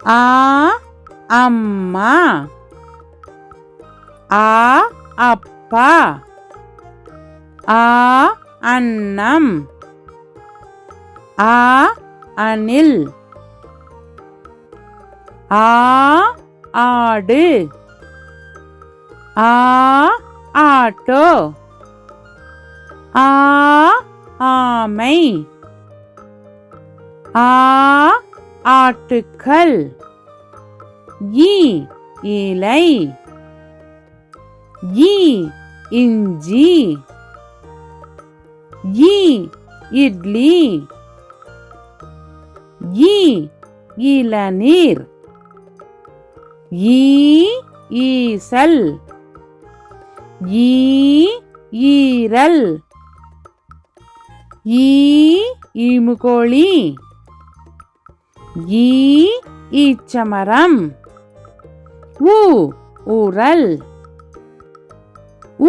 ஆ அம்மா, ஆ அப்பா, ஆ அன்னம், ஆ அணில், ஆ ஆடு, ஆ ஆட்டோ, ஆ ஆமை, ஆ ஆட்டுக்கள், இ இலை, இ இஞ்சி, இ இட்லி, இ இளநீர், ஈ ஈசல், ஈ ஈரல், ஈ ஈமுகோழி, ஈ ஈச்சமரம், உ ஊரல்,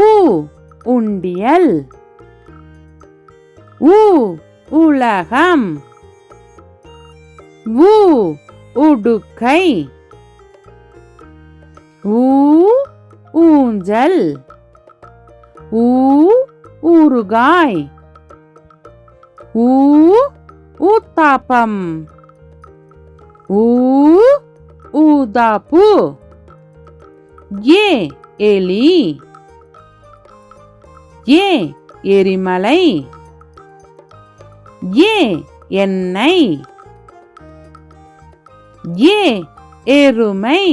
உ உண்டியல், உ உலகம், உ உடுக்கை, ஊ ஊஞ்சல், ஊ ஊறுகாய், ஊ ஊத்தாப்பம், ஊ ஊதாப்பு, ஏ எலி, ஏ எரிமலை, ஏ எண்ணெய், ஏ எருமை,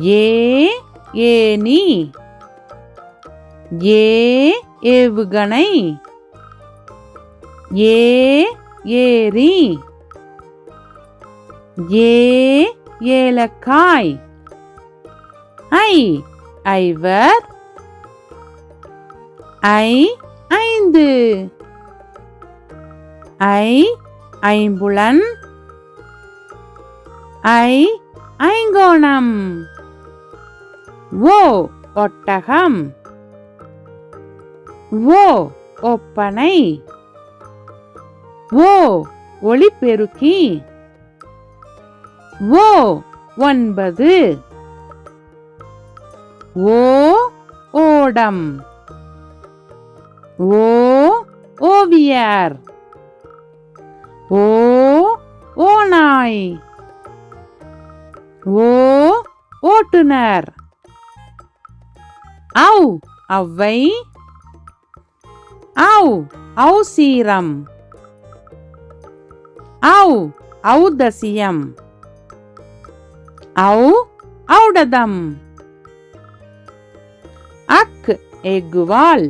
ஏ ஏனி, ஏ ஏவுகணை, ஏ ஏரி, ஏ ஏலக்காய், ஐ ஐவர், ஐ ஐந்து, ஐ ஐம்புலன், ஐ ஐங்கோணம், ஓ ஒட்டகம், ஓ ஒப்பனை, ஓ ஒலிபெருக்கி, ஓ 9, ஓ ஓடம், ஓ ஓவியர், ஓ ஓநாய், ஓ ஓட்டுனர், ஔ ஔவை, ஔ ஔசீரம், ஔ ஔதசியம், ஔ ஔடதம், அக் எக்குவால்,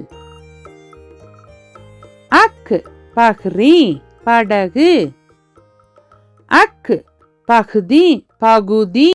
அக் பஹ்ரி படகு, அக் பகுதி பகுதி,